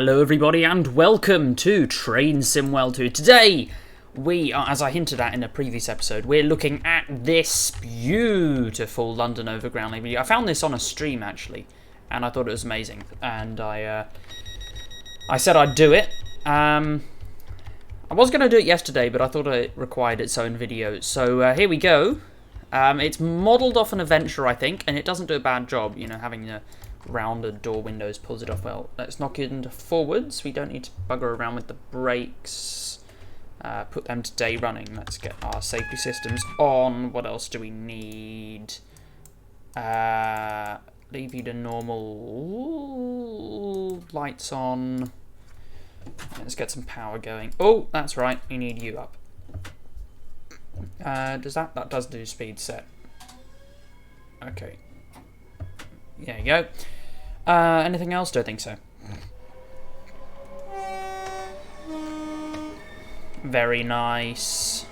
Hello everybody and welcome to Train Sim World 2. Today we are, as I hinted at in a previous episode, we're looking at this beautiful London Overground. I found this on a stream actually and I thought it was amazing and I said I'd do it. I was going to do it yesterday but I thought it required its own video, so here we go. It's modelled off an adventure I think, and it doesn't do a bad job, you know, having the rounded door windows pulls it off well. Let's knock it into forwards. We don't need to bugger around with the brakes. Put them to day running. Let's get our safety systems on. What else do we need? Leave you to normal. Lights on. Let's get some power going. Oh, that's right. We need you up. Does that does do speed set. Okay. There you go. Anything else? Don't think so. Very nice.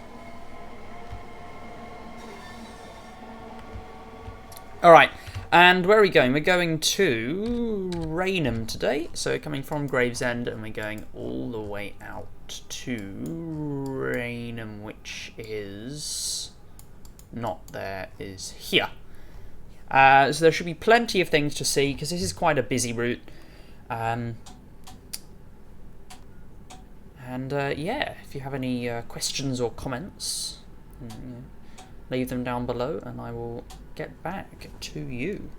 Alright, and where are we going? We're going to Raynham today. So we're coming from Gravesend and we're going all the way out to Raynham, which is not there, is here. So there should be plenty of things to see because this is quite a busy route. Yeah, if you have any questions or comments, leave them down below and I will get back to you.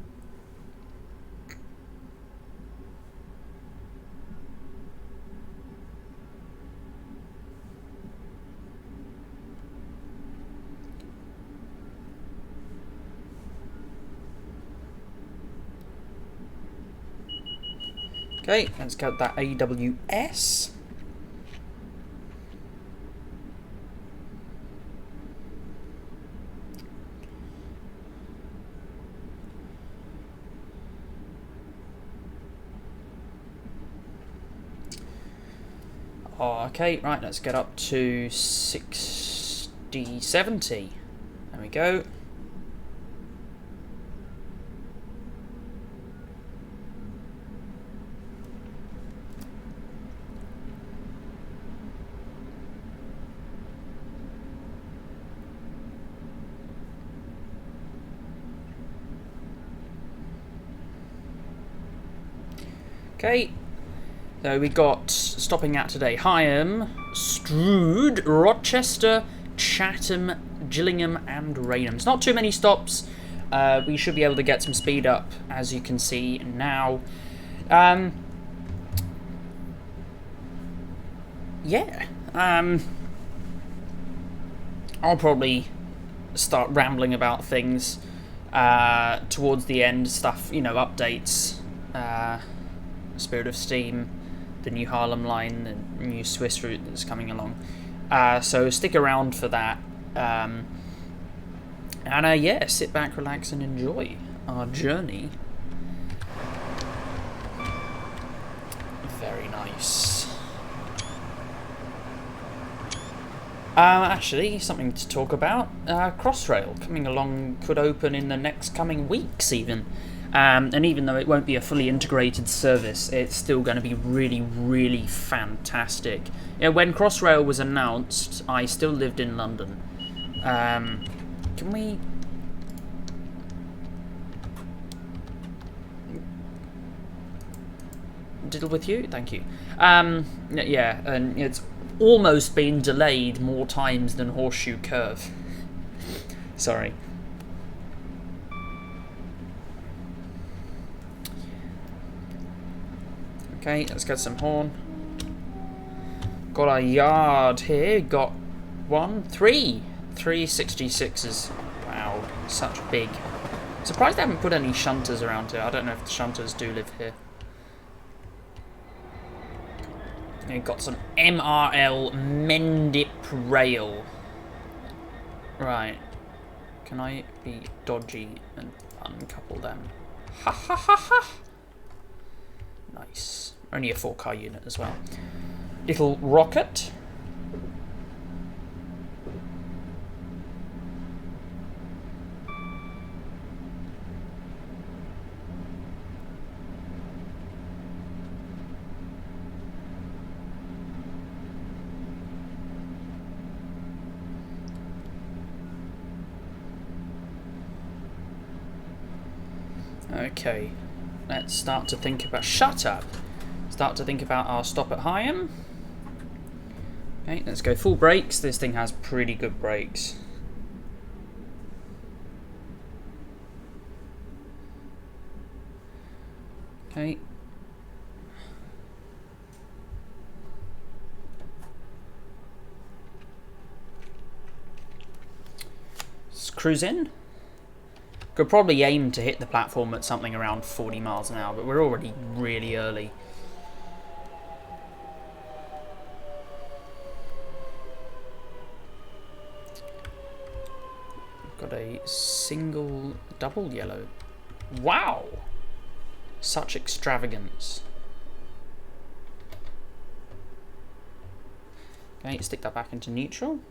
Okay, let's get that AWS. Oh, okay, right, let's get up to 60, 70. There we go. Okay, so we got stopping at today Higham, Strood, Rochester, Chatham, Gillingham, and Raynham. It's not too many stops. We should be able to get some speed up, as you can see now. Yeah. I'll probably start rambling about things towards the end. Stuff, you know, updates. Spirit of Steam, the new Harlem line, the new Swiss route that's coming along. So stick around for that. Yeah, sit back, relax, and enjoy our journey. Very nice. Actually, something to talk about. Crossrail coming along, could open in the next coming weeks even. And even though it won't be a fully integrated service, it's still going to be really, really fantastic. You know, when Crossrail was announced, I still lived in London. Can we... diddle with you? Thank you. Yeah, and it's almost been delayed more times than Horseshoe Curve. Sorry. Okay, let's get some horn. Got a yard here. Got three 66s. Wow, such big. Surprised they haven't put any shunters around here. I don't know if the shunters do live here. And got some MRL Mendip rail. Right. Can I be dodgy and uncouple them? Ha ha ha ha! Nice. Only a 4-car unit as well. Little rocket. Okay, let's start to think about... Shut up! Start to think about our stop at Higham. Okay, let's go full brakes. This thing has pretty good brakes. Okay. Let's cruise in. Could probably aim to hit the platform at something around 40 miles an hour, but we're already really early. Got a single double yellow. Wow! Such extravagance. Okay, stick that back into neutral.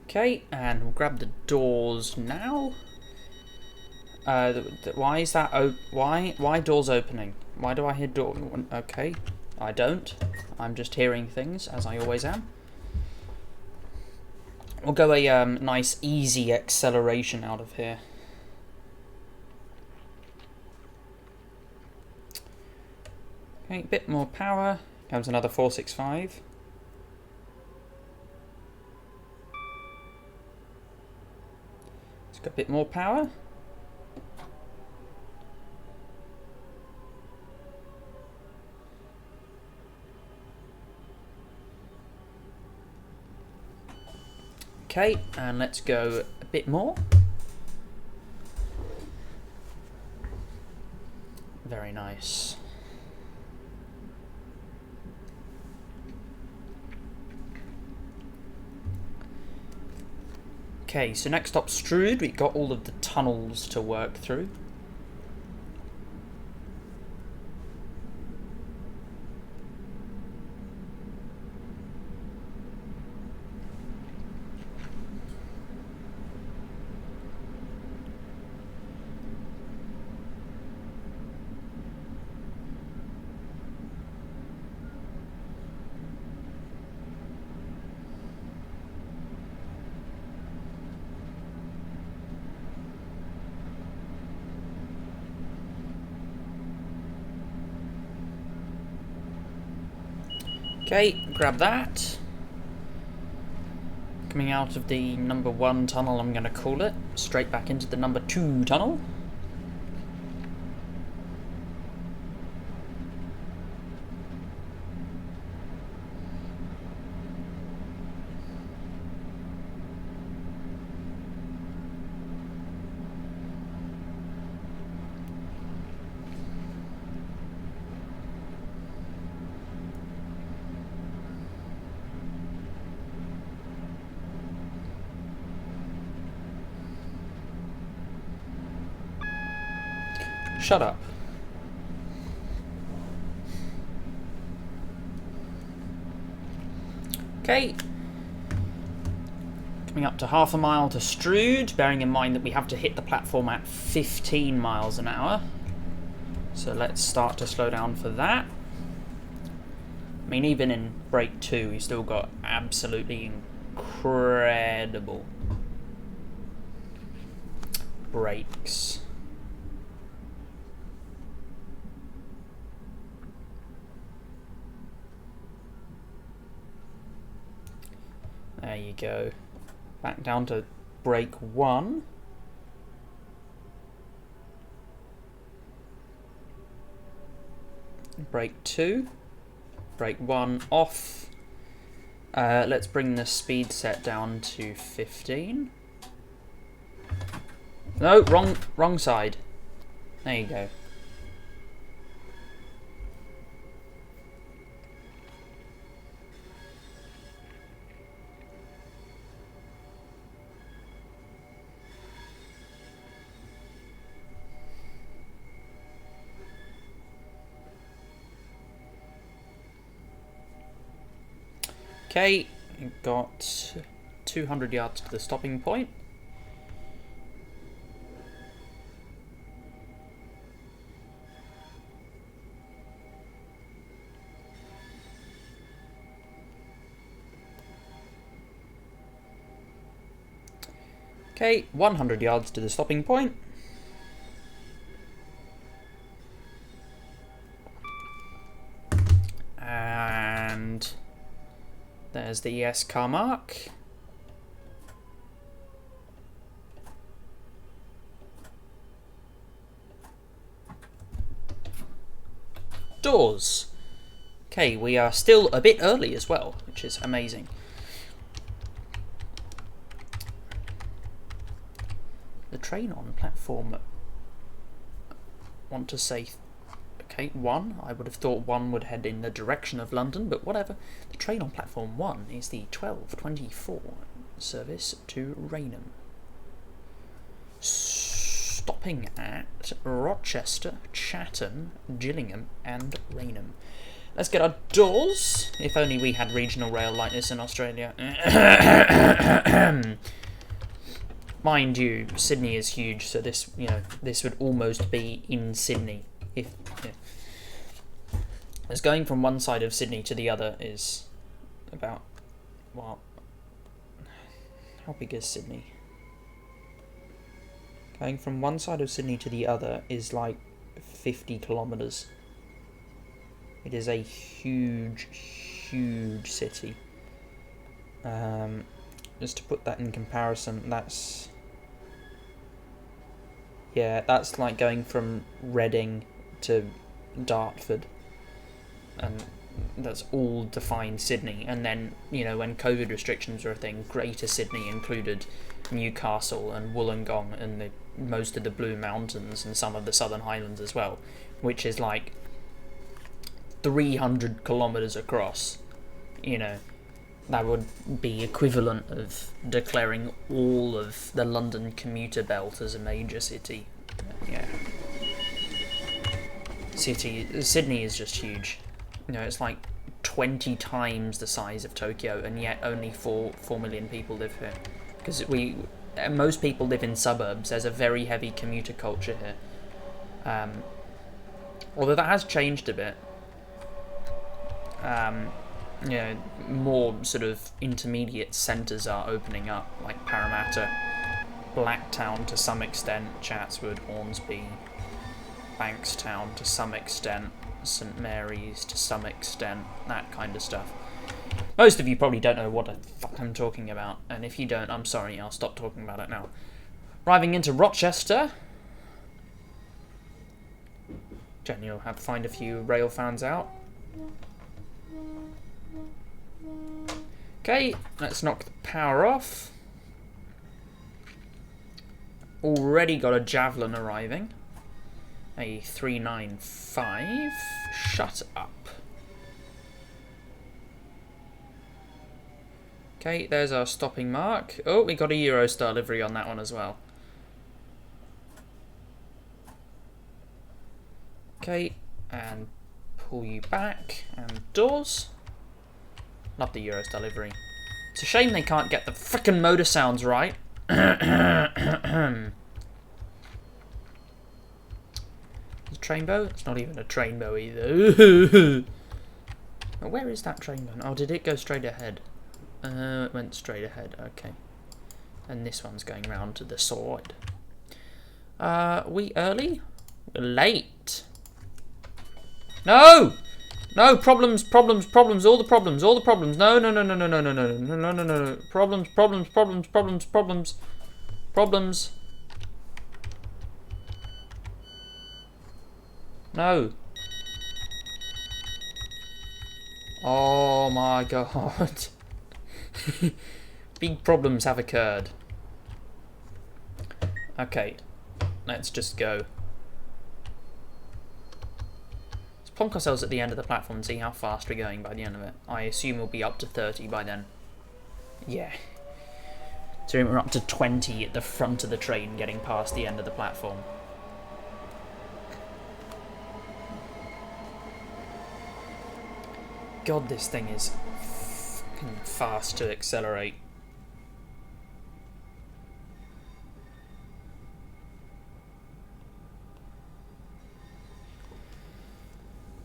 Okay, and we'll grab the doors now. Why is that? Why doors opening? Why do I hear door? Okay, I don't. I'm just hearing things as I always am. We'll go a nice easy acceleration out of here. Okay, bit more power. Comes another 465. Let's go a bit more power. Okay, and let's go a bit more. Very nice. Okay, so next stop Strood. We've got all of the tunnels to work through. Okay, grab that. Coming out of the number 1 tunnel, I'm going to call it, straight back into the number 2 tunnel. Shut up. Okay. Coming up to half a mile to Strood, bearing in mind that we have to hit the platform at 15 miles an hour. So let's start to slow down for that. I mean, even in brake 2, we've still got absolutely incredible brakes. There you go. Back down to brake 1. Brake 2. Brake 1 off. Let's bring the speed set down to 15. No, wrong side. There you go. Okay, got 200 yards to the stopping point. Okay, 100 yards to the stopping point. And there's the ES car mark. Doors. Okay, we are still a bit early as well, which is amazing. The train on platform, want to say, okay, 1. I would have thought 1 would head in the direction of London, but whatever. The train on platform 1 is the 12:24 service to Rainham. Stopping at Rochester, Chatham, Gillingham and Rainham. Let's get our doors. If only we had regional rail like this in Australia. Mind you, Sydney is huge, so this, this would almost be in Sydney. As going from one side of Sydney to the other is about, well, how big is Sydney? Going from one side of Sydney to the other is like 50 kilometres. It is a huge, huge city. Just to put that in comparison, that's like going from Reading to Dartford, and that's all defined Sydney. And then, when COVID restrictions were a thing, Greater Sydney included Newcastle and Wollongong and most of the Blue Mountains and some of the Southern Highlands as well, which is like 300 kilometres across. That would be equivalent of declaring all of the London commuter belt as a major city. Yeah. Sydney is just huge. It's like 20 times the size of Tokyo, and yet only 4 million people live here. Because most people live in suburbs. There's a very heavy commuter culture here. Although that has changed a bit. More sort of intermediate centres are opening up, like Parramatta, Blacktown to some extent, Chatswood, Hornsby, Bankstown to some extent, St Mary's to some extent, that kind of stuff. Most of you probably don't know what the fuck I'm talking about, and if you don't, I'm sorry, I'll stop talking about it now. Arriving into Rochester. Jenny will have to find a few rail fans out. Okay, let's knock the power off. Already got a Javelin arriving. A 395. Shut up. Okay, there's our stopping mark. Oh, we got a Eurostar livery on that one as well. Okay, and pull you back, and doors. Love the Eurostar livery. It's a shame they can't get the frickin' motor sounds right. Is Trainbow? It's not even a Trainbow either. Where is that train going? Oh, did it go straight ahead? It went straight ahead, okay. And this one's going round to the side. We early? We're late. No! No, problems, all the problems. No. Problems. No. Oh my god. Big problems have occurred. Okay, let's just go. Let's plonk ourselves at the end of the platform and see how fast we're going by the end of it. I assume we'll be up to 30 by then. Yeah. So we're up to 20 at the front of the train getting past the end of the platform. God, this thing is fast to accelerate.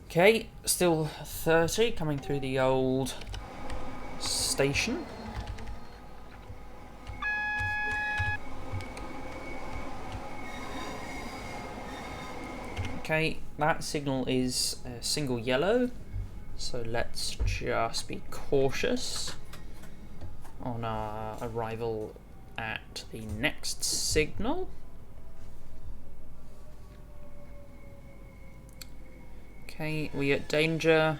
Okay, still 30 coming through the old station. Okay, that signal is a single yellow, so let's just be cautious on our arrival at the next signal. Okay, we at danger.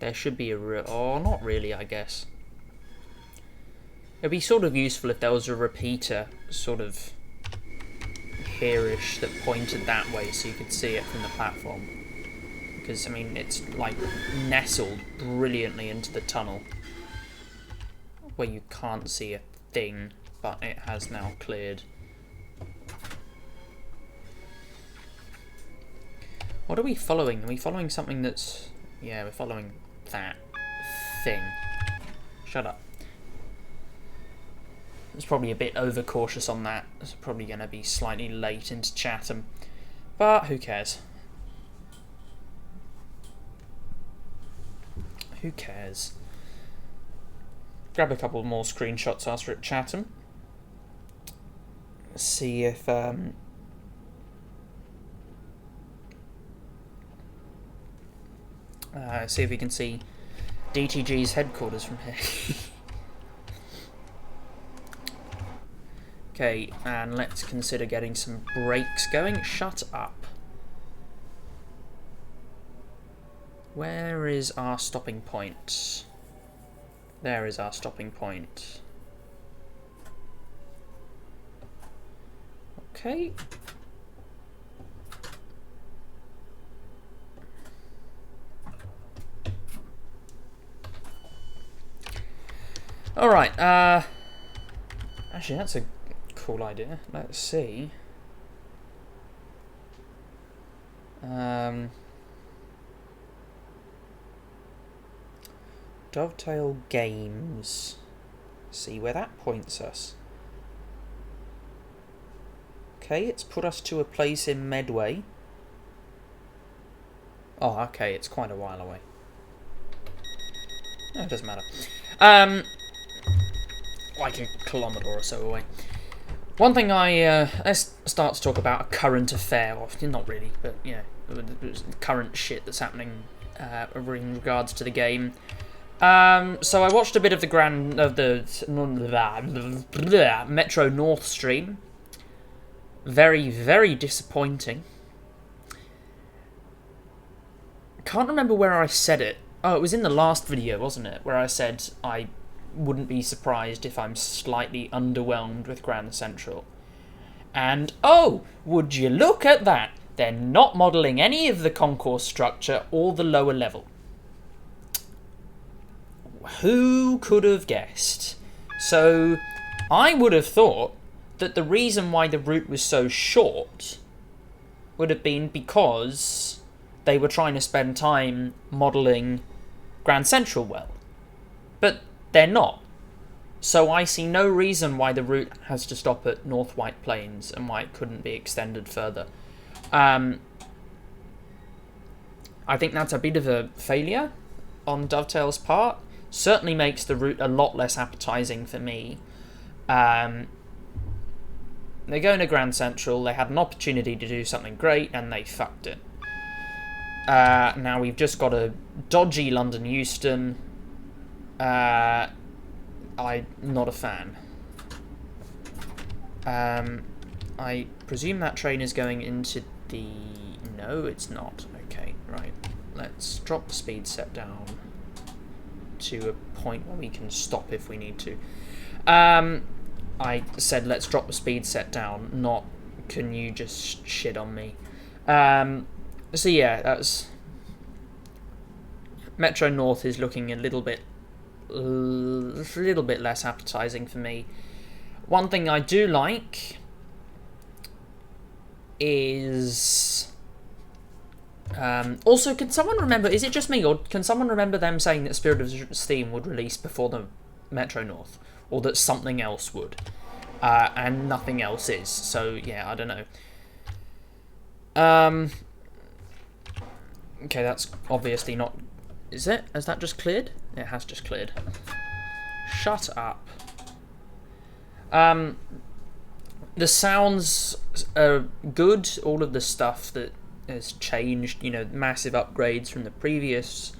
There should be a oh, not really, I guess. It'd be sort of useful if there was a repeater, sort of here-ish, that pointed that way so you could see it from the platform. Because, I mean, it's like nestled brilliantly into the tunnel where you can't see a thing, but it has now cleared. What are we following? Are we following something that's... Yeah, we're following that thing. Shut up. It's probably a bit overcautious on that. It's probably going to be slightly late into Chatham. But who cares? Who cares? Grab a couple more screenshots after at Chatham. See if... see if we can see DTG's headquarters from here. Okay, and let's consider getting some brakes going. Shut up. Where is our stopping point? There is our stopping point. Okay. Alright, actually that's a cool idea. Let's see. Dovetail Games. See where that points us. Okay, it's put us to a place in Medway. Oh, okay, it's quite a while away. No, it doesn't matter. Like a kilometre or so away. One thing let's start to talk about a current affair, or not really, but you know, current shit that's happening in regards to the game. So I watched a bit of the Metro North stream. Very, very disappointing. Can't remember where I said it. Oh, it was in the last video, wasn't it? Where I said I wouldn't be surprised if I'm slightly underwhelmed with Grand Central. And, oh, would you look at that? They're not modelling any of the concourse structure or the lower level. Who could have guessed? So, I would have thought that the reason why the route was so short would have been because they were trying to spend time modelling Grand Central well. But they're not. So I see no reason why the route has to stop at North White Plains and why it couldn't be extended further. I think that's a bit of a failure on Dovetail's part. Certainly makes the route a lot less appetising for me. They're going to Grand Central. They had an opportunity to do something great and they fucked it. Now we've just got a dodgy London Euston. I'm not a fan. I presume that train is going into the... No, it's not. Okay, right. Let's drop the speed set down to a point where we can stop if we need to. I said let's drop the speed set down, not can you just shit on me. So yeah, that's... Metro North is looking a little bit less appetising for me. One thing I do like is Also, can someone remember, is it just me, or can someone remember them saying that Spirit of Steam would release before the Metro North? Or that something else would? And nothing else is. So, yeah, I don't know. Okay, that's obviously not... Is it? Has that just cleared? It has just cleared. Shut up. The sounds are good. All of the stuff that has changed, you know, massive upgrades from the previous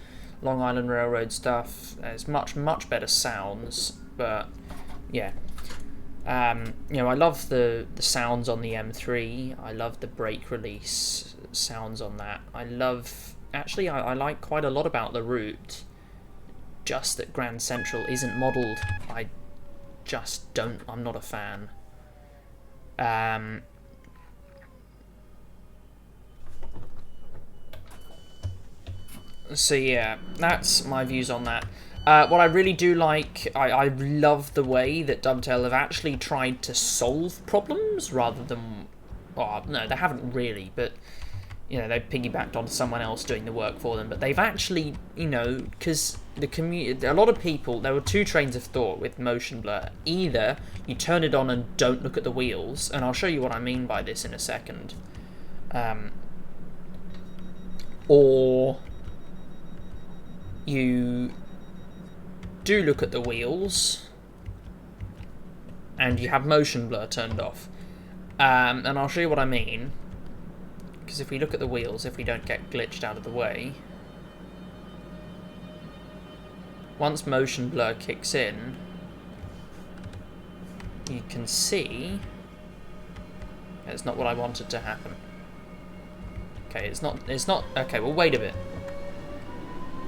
Long Island Railroad stuff. There's much, much better sounds, but yeah. You know, I love the sounds on the M3. I love the brake release sounds on that. I like quite a lot about the route. Just that Grand Central isn't modelled. I'm not a fan. So yeah, that's my views on that. What I really do like, I love the way that Dovetail have actually tried to solve problems rather than... Well, no, they haven't really, but... You know, they piggybacked on someone else doing the work for them. But they've actually, you know, because a lot of people... There were two trains of thought with motion blur. Either you turn it on and don't look at the wheels, and I'll show you what I mean by this in a second. Or... You... do look at the wheels and you have motion blur turned off, and I'll show you what I mean, because if we look at the wheels, if we don't get glitched out of the way, once motion blur kicks in, you can see it's not what I wanted to happen. Okay, it's not okay, well, wait a bit.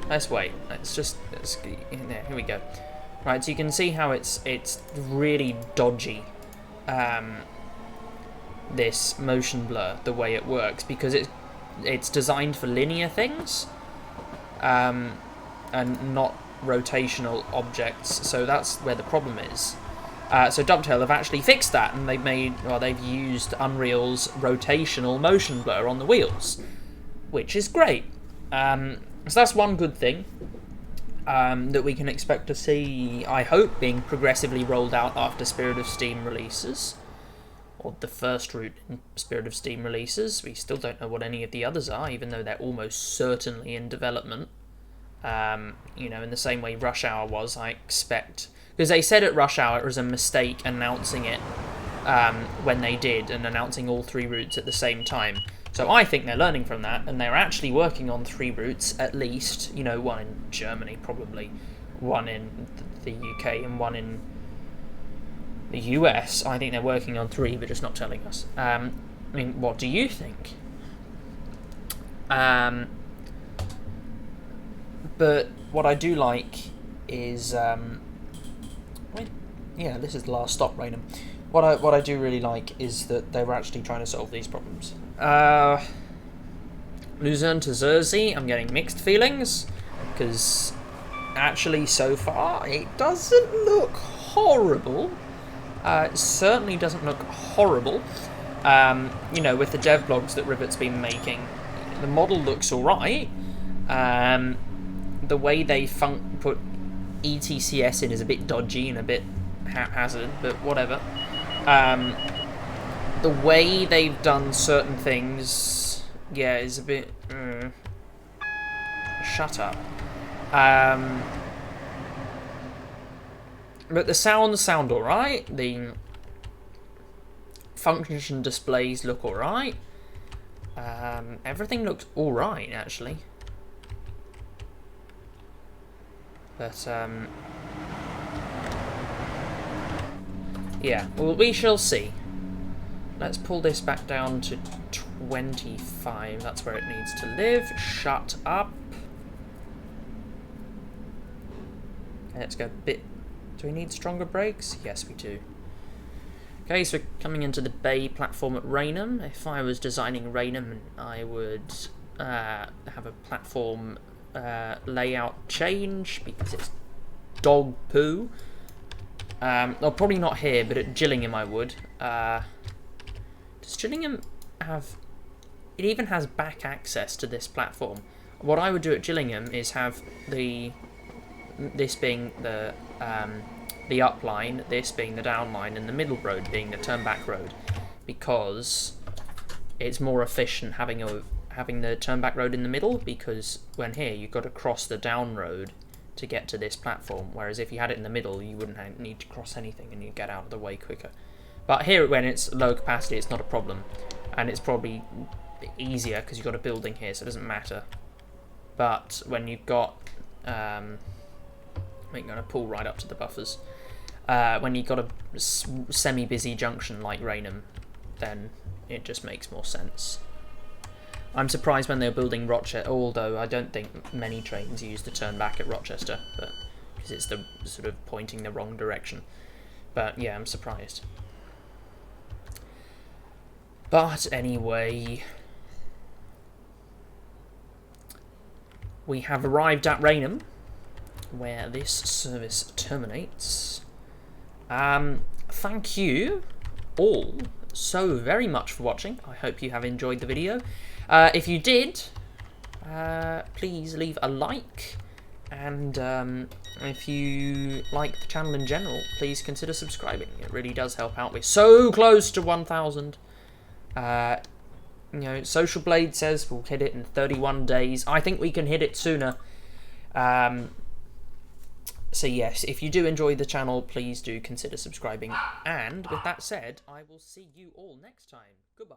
Let's wait. There, here we go. Right, so you can see how it's really dodgy. This motion blur, the way it works, because it's designed for linear things, and not rotational objects. So that's where the problem is. So Dovetail have actually fixed that, and they've used Unreal's rotational motion blur on the wheels, which is great. So that's one good thing that we can expect to see, I hope, being progressively rolled out after Spirit of Steam releases. Or the first route in Spirit of Steam releases. We still don't know what any of the others are, even though they're almost certainly in development. You know, in the same way Rush Hour was, I expect... Because they said at Rush Hour it was a mistake announcing it when they did, and announcing all three routes at the same time. So I think they're learning from that, and they're actually working on three routes at least. You know, one in Germany probably, one in the UK, and one in the US. I think they're working on three, but just not telling us. I mean, what do you think? But what I do like is... yeah, this is the last stop, Raynham. What I do really like is that they were actually trying to solve these problems. Luzerne to Jersey, I'm getting mixed feelings, because actually so far it doesn't look horrible. It certainly doesn't look horrible. You know, with the dev blogs that Rivet's been making, the model looks alright. The way they put ETCS in is a bit dodgy and a bit haphazard, but whatever. The way they've done certain things, yeah, is a bit... Shut up. But the sounds sound alright. The function displays look alright. Everything looks alright, actually. But, yeah, well, we shall see. Let's pull this back down to 25. That's where it needs to live. Shut up. Okay, let's go a bit... Do we need stronger brakes? Yes, we do. Okay, so we're coming into the bay platform at Raynham. If I was designing Raynham, I would have a platform layout change, because it's dog poo. Well, probably not here, but at Gillingham I would. Does Gillingham have... it even has back access to this platform. What I would do at Gillingham is have this being the up line, this being the down line, and the middle road being the turn back road, because it's more efficient having the turn back road in the middle, because when here you've got to cross the down road to get to this platform, whereas if you had it in the middle you wouldn't need to cross anything and you'd get out of the way quicker. But here, when it's low capacity, it's not a problem, and it's probably easier because you've got a building here, so it doesn't matter. But when you've got I'm going to pull right up to the buffers. When you've got a semi-busy junction like Raynham, then it just makes more sense. I'm surprised when they're building Rochester, although I don't think many trains use the turn back at Rochester, but because it's the sort of pointing the wrong direction. But yeah, I'm surprised. But anyway, we have arrived at Raynham, where this service terminates. Thank you all so very much for watching. I hope you have enjoyed the video. If you did, please leave a like, and if you like the channel in general, please consider subscribing. It really does help out. We're so close to 1,000. You know, Social Blade says we'll hit it in 31 days. I think we can hit it sooner. So yes, if you do enjoy the channel, please do consider subscribing. And with that said, I will see you all next time. Goodbye.